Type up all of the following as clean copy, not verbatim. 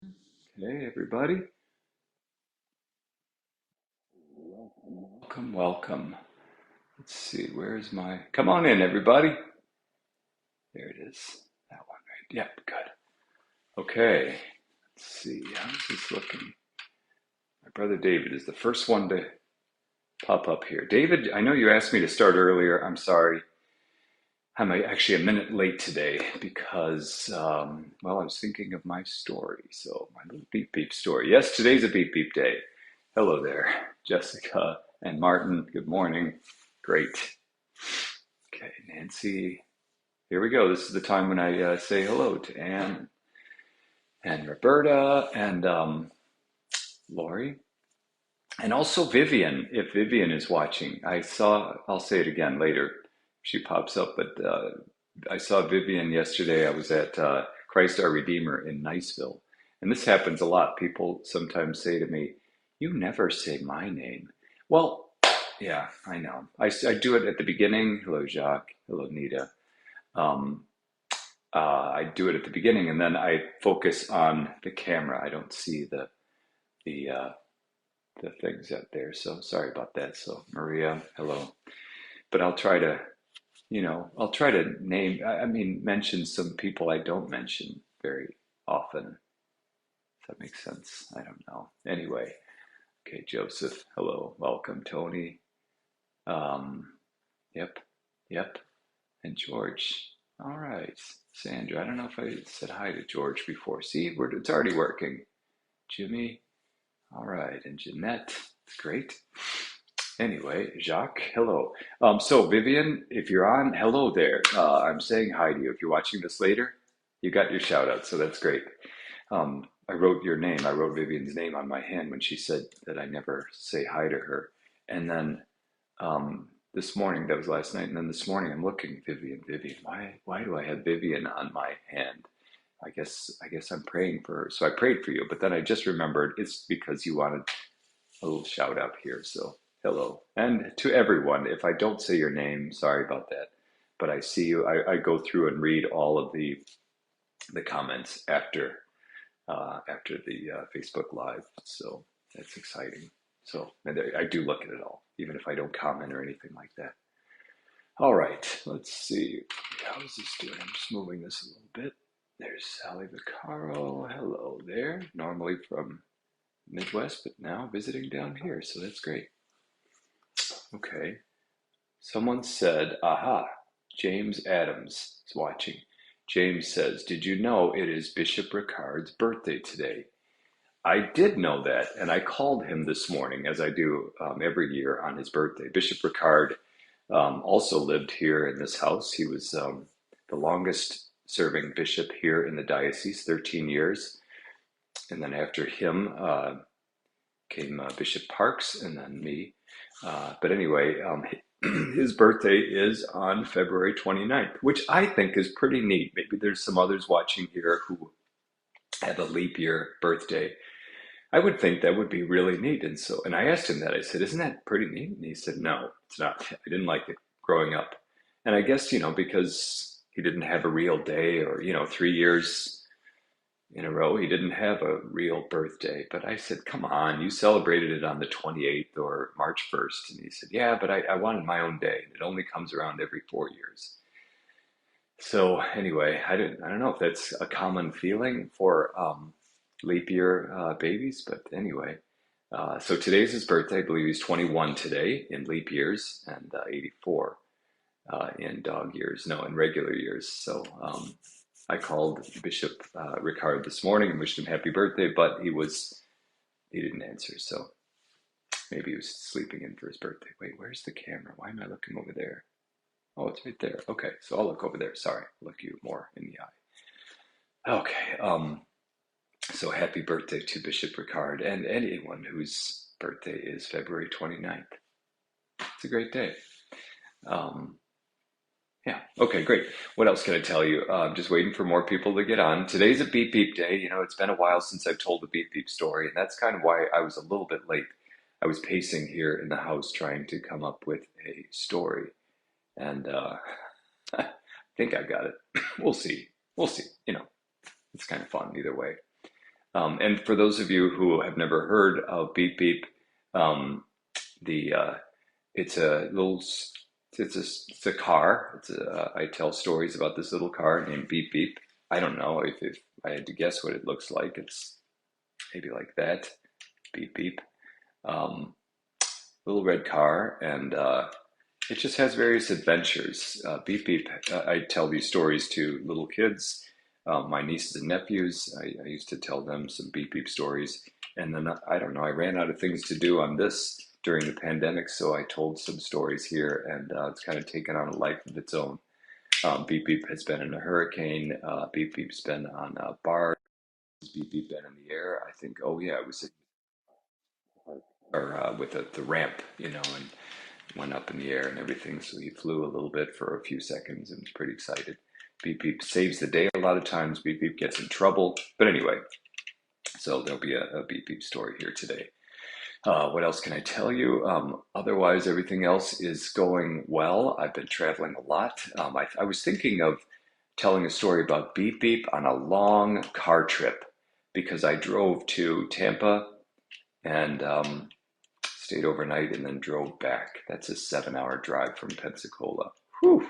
Hey, everybody. Welcome, welcome. Let's see, where's my. Come on in, everybody. There it is. That one, right? Yep, good. Okay, let's see. How's this looking? My brother David is the first one to pop up here. David, I know you asked me to start earlier. I'm sorry. I'm actually a minute late today because, well, I was thinking of my story. So, my little beep beep story. Yes, today's a beep beep day. Hello there, Jessica and Martin. Good morning. Great. Okay, Nancy. Here we go. This is the time when I say hello to Anne and Roberta and Lori. And also Vivian, if Vivian is watching. I'll say it again later if she pops up, but I saw Vivian yesterday. I was at Christ Our Redeemer in Niceville. And this happens a lot. People sometimes say to me, "You never say my name." Well, yeah, I know. I do it at the beginning. Hello, Jacques. Hello, Nita. Um, I do it at the beginning, and then I focus on the camera. I don't see the the things out there. So sorry about that. So Maria, hello. But I'll try to, I'll try to mention some people I don't mention very often. Does that make sense? I don't know. Anyway, okay, Joseph, hello, welcome, Tony. Um, yep, yep, and George. All right, Sandra. I don't know if I said hi to George before. See, it's already working. Jimmy. All right, and Jeanette. Great. Anyway, Jacques, hello. So Vivian, if you're on, hello there. I'm saying hi to you. If you're watching this later, you got your shout out, so that's great. I wrote your name. I wrote Vivian's name on my hand when she said that I never say hi to her. And then this morning, that was last night, and then this morning I'm looking, Vivian. Why do I have Vivian on my hand? I guess I'm praying for her. So I prayed for you, but then I just remembered it's because you wanted a little shout out here. So hello. And to everyone, if I don't say your name, sorry about that. But I see you. I go through and read all of the comments after the Facebook Live. So that's exciting. So and I do look at it all, even if I don't comment or anything like that. All right, let's see. How is this doing? I'm just moving this a little bit. There's Sally Vaccaro. Hello there. Normally from Midwest, but now visiting down here. So that's great. Okay. Someone said, aha, James Adams is watching. James says, did you know it is Bishop Ricard's birthday today? I did know that, and I called him this morning, as I do every year on his birthday. Bishop Ricard also lived here in this house. He was the longest serving bishop here in the diocese, 13 years. And then after him came Bishop Parks and then me. But anyway, his birthday is on February 29th, which I think is pretty neat. Maybe there's some others watching here who have a leap year birthday. I would think that would be really neat. And I asked him that. I said, isn't that pretty neat? And he said, no, it's not. I didn't like it growing up. And I guess, because he didn't have a real day or, 3 years in a row, he didn't have a real birthday. But I said, come on, you celebrated it on the 28th or March 1st. And he said, yeah, but I wanted my own day. It only comes around every 4 years. So anyway, I don't know if that's a common feeling for leap year babies, but anyway. So today's his birthday. I believe he's 21 today in leap years and 84 in dog years. No, in regular years. So I called Bishop Ricard this morning and wished him happy birthday, but he didn't answer. So maybe he was sleeping in for his birthday. Wait, where's the camera? Why am I looking over there? Oh, it's right there. Okay, so I'll look over there. Sorry, I'll look you more in the eye. Okay. So happy birthday to Bishop Ricard and anyone whose birthday is February 29th. It's a great day. Um, yeah. Okay, great. What else can I tell you? Just waiting for more people to get on. Today's a beep beep day. It's been a while since I've told the beep beep story, and that's kind of why I was a little bit late. I was pacing here in the house trying to come up with a story, and I think I got it. We'll see. We'll see. It's kind of fun either way. And for those of you who have never heard of Beep Beep, um, the it's a little it's a car. I tell stories about this little car named Beep Beep. I don't know if I had to guess what it looks like. It's maybe like that. Beep Beep. Um, Little red car, and it just has various adventures. Beep Beep. I tell these stories to little kids, my nieces and nephews. I used to tell them some Beep Beep stories, and then I don't know. I ran out of things to do on this during the pandemic, so I told some stories here, and it's kind of taken on a life of its own. Beep Beep has been in a hurricane. Beep Beep's been on a bar. Beep Beep been in the air. I think. Oh yeah, it was or with the ramp, and went up in the air and everything. So he flew a little bit for a few seconds and was pretty excited. Beep Beep saves the day a lot of times. Beep Beep gets in trouble. But anyway, so there'll be a Beep Beep story here today. What else can I tell you? Otherwise, everything else is going well. I've been traveling a lot. I was thinking of telling a story about Beep Beep on a long car trip because I drove to Tampa and stayed overnight and then drove back. That's a 7-hour drive from Pensacola. Whew.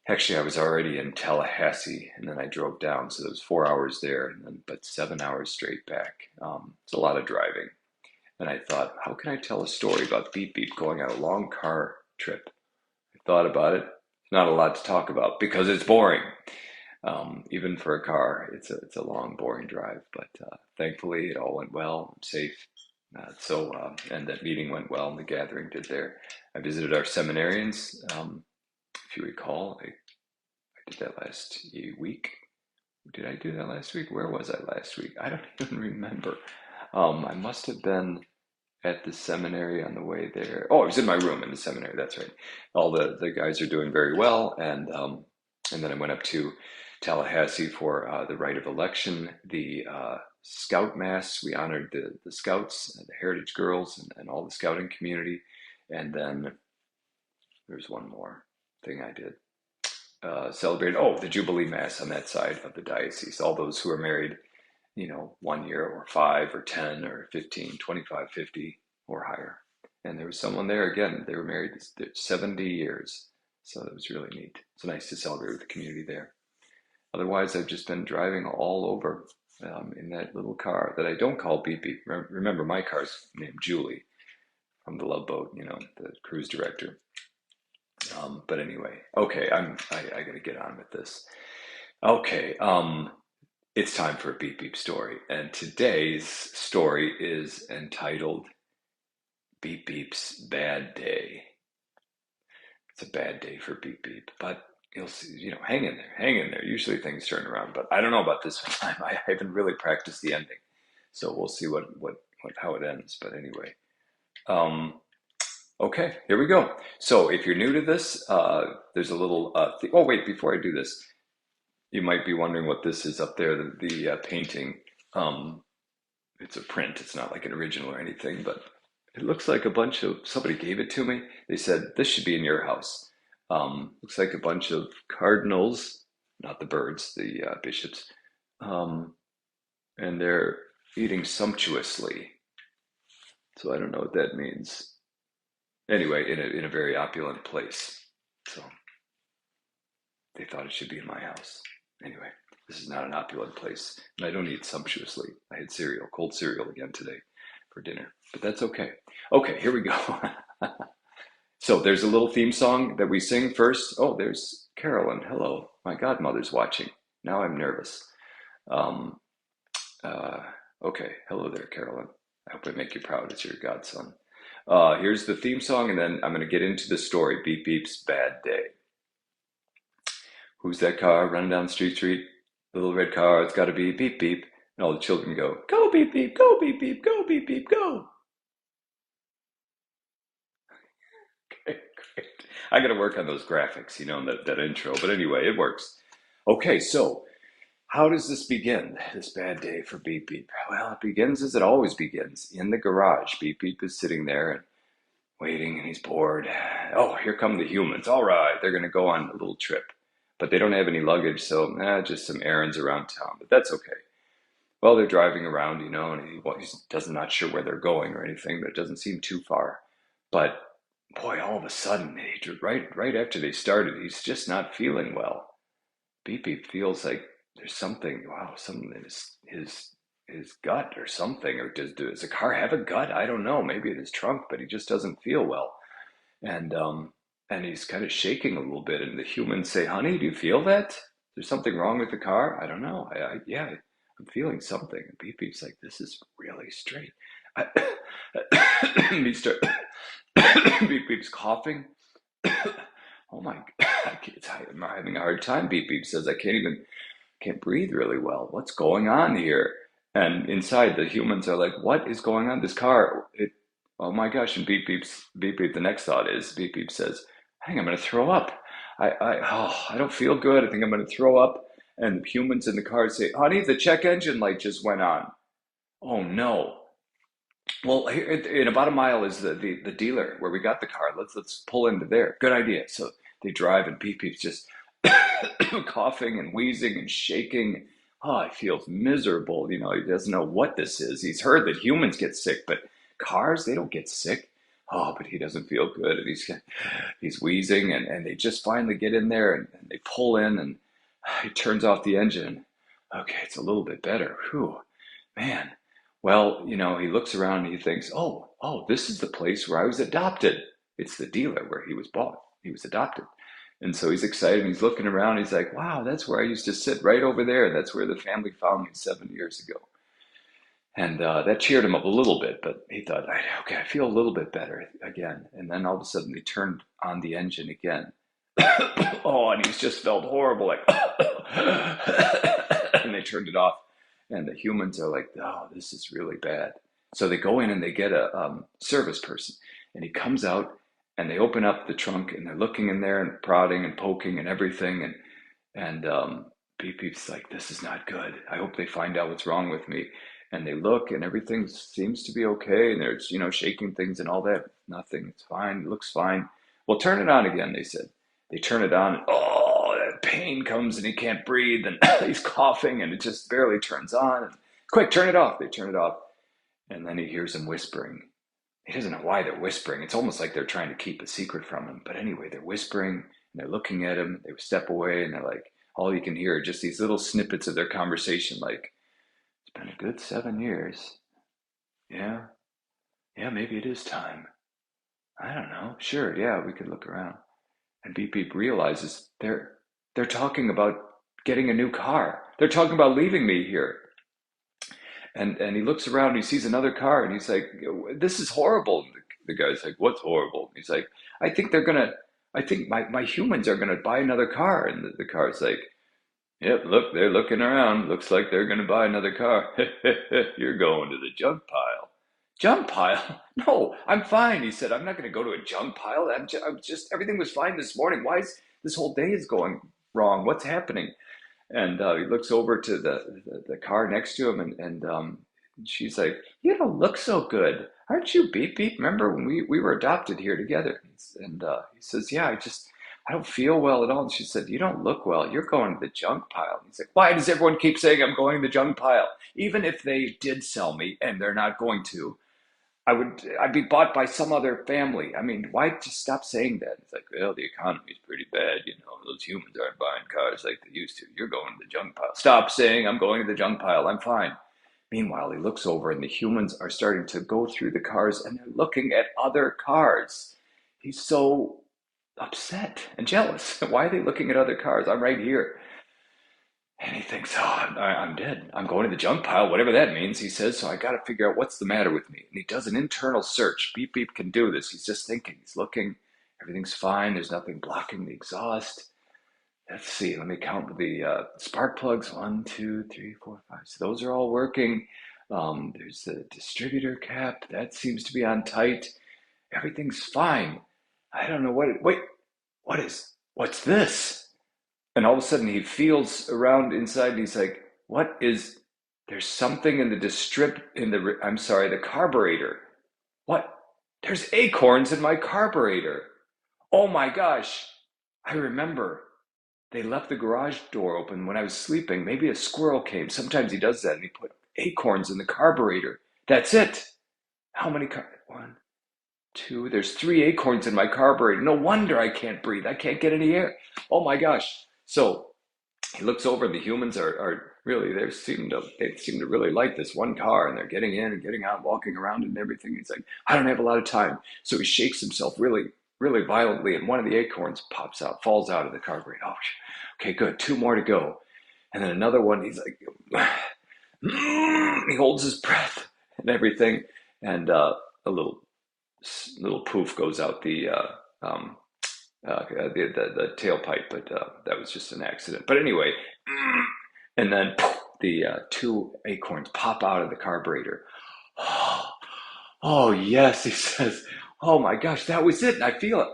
Actually, I was already in Tallahassee and then I drove down, so it was 4 hours there, and then but 7 hours straight back. It's a lot of driving. And I thought, how can I tell a story about Beep Beep going on a long car trip? I thought about it. Not a lot to talk about because it's boring. Even for a car, it's a long, boring drive. But thankfully, it all went well. I'm safe. And that meeting went well, and the gathering did there. I visited our seminarians. If you recall, I did that last week. Did I do that last week? Where was I last week? I don't even remember. I must have been at the seminary on the way there. Oh, I was in my room in the seminary. That's right. All the guys are doing very well, and then I went up to Tallahassee for the rite of election, the Scout Mass. We honored the Scouts, the Heritage Girls, and all the Scouting community. And then there's one more thing I did. Celebrated, the Jubilee Mass on that side of the diocese. All those who are married, 1 year or 5 or 10 or 15, 25, 50 or higher. And there was someone there, again, they were married 70 years. So it was really neat. It's nice to celebrate with the community there. Otherwise, I've just been driving all over in that little car that I don't call Beep Beep. Remember, my car's named Julie from the Love Boat, the cruise director. But anyway, okay, I got to get on with this. Okay, it's time for a Beep Beep story, and today's story is entitled Beep Beep's Bad Day. It's a bad day for Beep Beep, but you'll see, hang in there, hang in there. Usually things turn around, but I don't know about this time. I haven't really practiced the ending, so we'll see how it ends. But anyway, okay, here we go. So if you're new to this, there's a little. Oh wait, before I do this, you might be wondering what this is up there. The painting. It's a print. It's not like an original or anything, but it looks like somebody gave it to me. They said, this should be in your house. Looks like a bunch of cardinals, not the birds, the bishops, and they're eating sumptuously. So I don't know what that means. Anyway, in a very opulent place. So they thought it should be in my house. Anyway, this is not an opulent place, and I don't eat sumptuously. I had cold cereal again today for dinner, but that's okay. Okay, here we go. So there's a little theme song that we sing first. Oh, there's Carolyn. Hello. My godmother's watching. Now I'm nervous. Okay. Hello there, Carolyn. I hope I make you proud as your godson. Here's the theme song, and then I'm going to get into the story, Beep Beep's Bad Day. Who's that car running down Street Street? Little red car. It's got to be Beep Beep. And all the children go, go Beep Beep, go Beep Beep, go Beep Beep, go. Okay, great. I got to work on those graphics, that intro. But anyway, it works. Okay, so how does this begin, this bad day for Beep Beep? Well, it begins as it always begins, in the garage. Beep Beep is sitting there and waiting, and he's bored. Oh, here come the humans. All right, they're going to go on a little trip. But they don't have any luggage, so just some errands around town. But that's okay. Well, they're driving around, and he's doesn't not sure where they're going or anything, but it doesn't seem too far. But boy, all of a sudden, right after they started, he's just not feeling well. Beep Beep feels like there's something, wow, something in his gut or something. Or does the car have a gut? I don't know. Maybe in his trunk, but he just doesn't feel well. And and he's kind of shaking a little bit. And the humans say, "Honey, do you feel that? Is there something wrong with the car?" "I don't know. Yeah, I'm feeling something." And Beep Beep's like, "This is really strange." I, he start, Beep Beep's coughing. Oh my, I'm having a hard time. Beep Beep says, can't breathe really well. What's going on here? And inside, the humans are like, what is going on? This car, oh my gosh. And Beep Beep, the next thought is, Beep Beep says, I think I'm going to throw up. I don't feel good. I think I'm going to throw up. And the humans in the car say, honey, the check engine light just went on. Oh no. Well, here, in about a mile is the dealer where we got the car. Let's pull into there. Good idea. So they drive, and Beep Beep's just coughing and wheezing and shaking. Oh, he feels miserable. He doesn't know what this is. He's heard that humans get sick, but cars, they don't get sick. Oh, but he doesn't feel good, and he's wheezing, and they just finally get in there, and they pull in, and he turns off the engine. Okay, it's a little bit better. Whew, man. Well, he looks around and he thinks, oh, this is the place where I was adopted. It's the dealer where he was bought. He was adopted. And so he's excited. He's looking around. He's like, wow, that's where I used to sit right over there. That's where the family found me 7 years ago. And that cheered him up a little bit, but he thought, okay, I feel a little bit better again. And then all of a sudden they turned on the engine again. Oh, and he's just felt horrible, like, and they turned it off. And the humans are like, oh, this is really bad. So they go in and they get a service person, and he comes out, and they open up the trunk, and they're looking in there and prodding and poking and everything, and Beep Beep's like, this is not good. I hope they find out what's wrong with me. And they look, and everything seems to be okay, and they're shaking things and all that. Nothing. It's fine. It looks fine. Well, turn it on again, they said. They turn it on, and oh, that pain comes, and he can't breathe, and he's coughing, and it just barely turns on. And, quick, turn it off. They turn it off, and then he hears them whispering. He doesn't know why they're whispering. It's almost like they're trying to keep a secret from him. But anyway, they're whispering, and they're looking at him. They step away, and they're like, all you can hear are just these little snippets of their conversation, like, it's been a good 7 years. Yeah, yeah, maybe it is time. I don't know. Sure, yeah, we could look around. And Beep Beep realizes they're talking about getting a new car. They're talking about leaving me here. And he looks around and he sees another car, and he's like, this is horrible. The guy's like, what's horrible? He's like, I think my humans are gonna buy another car. And the car's like, yep, look, they're looking around. Looks like they're gonna buy another car. You're going to the junk pile. Junk pile? No, I'm fine. He said, I'm not going to go to a junk pile. I'm just, everything was fine this morning. Why is this whole day is going wrong? What's happening? And he looks over to the car next to him, and she's like, you don't look so good. Aren't you Beep Beep? Remember when we were adopted here together? And he says, yeah, I don't feel well at all. And she said, you don't look well. You're going to the junk pile. And he's like, why does everyone keep saying I'm going to the junk pile? Even if they did sell me, and they're not going to, I'd be bought by some other family. I mean, why just stop saying that? It's like, well, the economy's pretty bad. Those humans aren't buying cars like they used to. You're going to the junk pile. Stop saying I'm going to the junk pile. I'm fine. Meanwhile, he looks over, and the humans are starting to go through the cars, and they're looking at other cars. He's so upset and jealous. Why are they looking at other cars? I'm right here. And he thinks, oh, I'm dead. I'm going to the junk pile, whatever that means, he says. So I got to figure out what's the matter with me. And he does an internal search. Beep Beep can do this. He's just thinking. He's looking. Everything's fine. There's nothing blocking the exhaust. Let's see. Let me count the spark plugs. 1, 2, 3, 4, 5. So those are all working. There's the distributor cap. That seems to be on tight. Everything's fine. I don't know wait, what's this? And all of a sudden he feels around inside, and he's like, there's something in the carburetor. What? There's acorns in my carburetor. Oh my gosh. I remember they left the garage door open when I was sleeping. Maybe a squirrel came. Sometimes he does that, and he put acorns in the carburetor. That's it. How many one, two, there's 3 acorns in my carburetor. No wonder I can't breathe. I can't get any air. Oh my gosh. So he looks over, the humans are really, they seem to really like this one car, and they're getting in and getting out, walking around and everything. He's like, I don't have a lot of time. So he shakes himself really, really violently, and one of the acorns pops out, falls out of the carburetor. Oh, okay, good. 2 more to go. And then another one, he's like, he holds his breath and everything. And a little poof goes out the tailpipe, but that was just an accident. But anyway, and then the 2 acorns pop out of the carburetor. Oh, yes, he says. Oh my gosh, that was it. I feel it.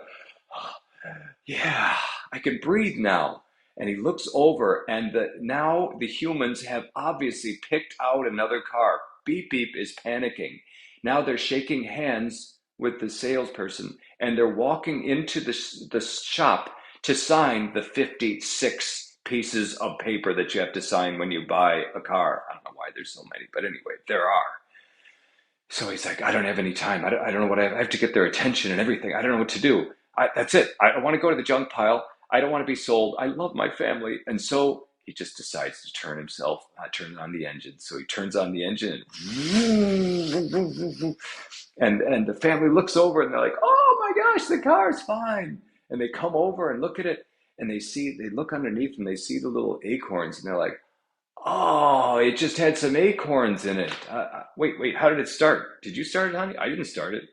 Yeah, I can breathe now. And he looks over, and now the humans have obviously picked out another car. Beep Beep is panicking. Now they're shaking hands with the salesperson, and they're walking into the shop to sign the 56 pieces of paper that you have to sign when you buy a car. I don't know why there's so many, but anyway, there are. So he's like, I don't have any time. I don't know what I have to get their attention and everything. I don't know what to do. That's it. I want to go to the junk pile. I don't want to be sold. I love my family. And so he just decides to turn on the engine. So he turns on the engine, and the family looks over, and they're like, oh my gosh, the car's fine. And they come over and look at it, and they look underneath, and they see the little acorns, and they're like, oh, it just had some acorns in it. Wait, how did it start? Did you start it, honey? I didn't start it.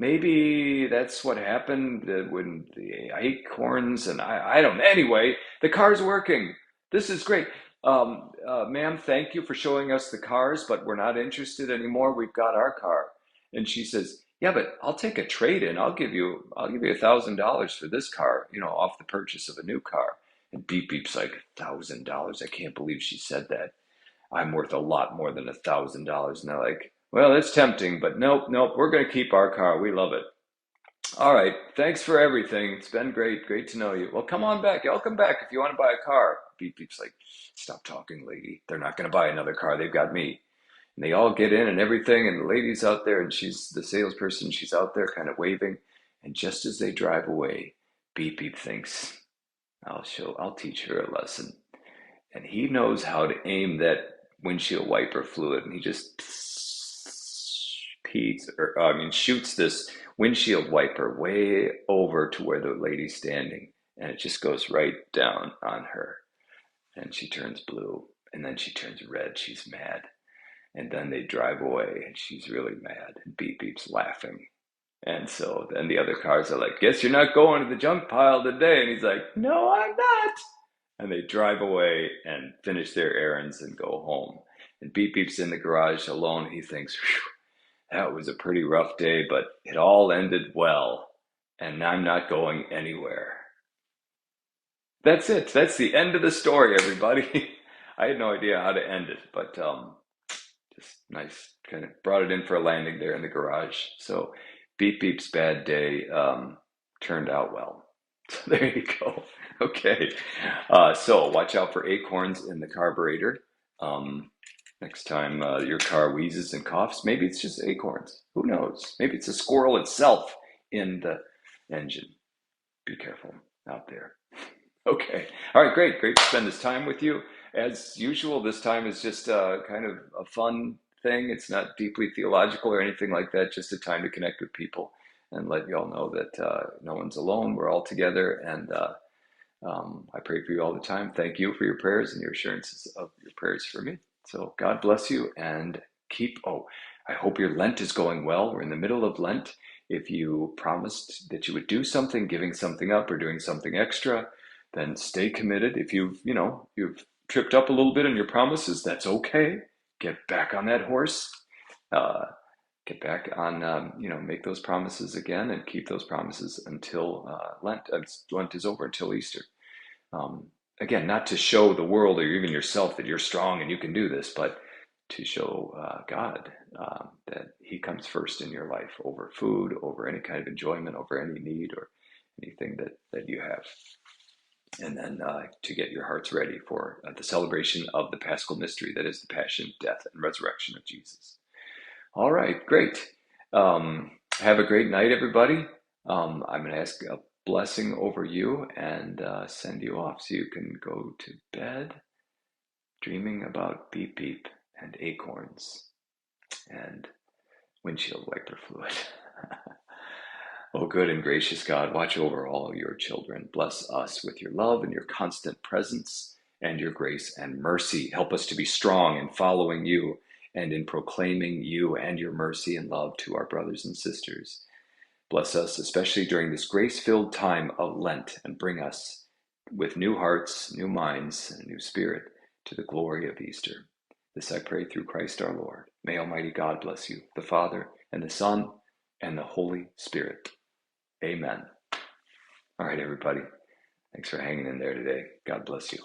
Maybe that's what happened when the acorns, and I don't know. Anyway, the car's working. This is great. Ma'am, thank you for showing us the cars, but we're not interested anymore. We've got our car. And she says, yeah, but I'll take a trade-in. I'll give you $1,000 for this car, off the purchase of a new car. And Beep Beep's like, $1,000? I can't believe she said that. I'm worth a lot more than $1,000. And they're like, well, it's tempting, but nope, we're going to keep our car. We love it. All right, thanks for everything. It's been great to know you. Well, come on back. Y'all come back if you want to buy a car. Beep Beep's like, stop talking, lady. They're not going to buy another car. They've got me. And they all get in and everything, and the lady's out there, and she's the salesperson. She's out there kind of waving. And just as they drive away, Beep Beep thinks, I'll teach her a lesson. And he knows how to aim that windshield wiper fluid, and he just shoots this windshield wiper way over to where the lady's standing, and it just goes right down on her. And she turns blue, and then she turns red. She's mad. And then they drive away, and she's really mad, and Beep Beep's laughing. And so then the other cars are like, guess you're not going to the junk pile today. And he's like, no, I'm not. And they drive away and finish their errands and go home. And Beep Beep's in the garage alone. He thinks, that was a pretty rough day, but it all ended well. And I'm not going anywhere. That's it. That's the end of the story, everybody. I had no idea how to end it, but just nice. Kind of brought it in for a landing there in the garage. So Beep Beep's bad day turned out well. So there you go. Okay. So watch out for acorns in the carburetor. Next time your car wheezes and coughs, maybe it's just acorns. Who knows? Maybe it's a squirrel itself in the engine. Be careful out there. Okay. All right, great to spend this time with you. As usual, this time is just kind of a fun thing. It's not deeply theological or anything like that, just a time to connect with people and let you all know that no one's alone. We're all together, and I pray for you all the time. Thank you for your prayers and your assurances of your prayers for me. So God bless you, and I hope your Lent is going well. We're in the middle of Lent. If you promised that you would do something, giving something up or doing something extra, then stay committed. If you've tripped up a little bit on your promises, that's okay. Get back on that horse. Get back on, make those promises again and keep those promises until Lent. Lent is over, until Easter. Again, not to show the world or even yourself that you're strong and you can do this, but to show God that He comes first in your life over food, over any kind of enjoyment, over any need or anything that you have. and then to get your hearts ready for the celebration of the Paschal mystery, that is the passion, death, and resurrection of Jesus. All right, great. Have a great night, everybody. I'm going to ask a blessing over you and send you off so you can go to bed dreaming about beep beep and acorns and windshield wiper fluid. Oh, good and gracious God, watch over all your children. Bless us with your love and your constant presence and your grace and mercy. Help us to be strong in following you and in proclaiming you and your mercy and love to our brothers and sisters. Bless us, especially during this grace-filled time of Lent, and bring us with new hearts, new minds, and a new spirit to the glory of Easter. This I pray through Christ our Lord. May Almighty God bless you, the Father, and the Son, and the Holy Spirit. Amen. All right, everybody. Thanks for hanging in there today. God bless you.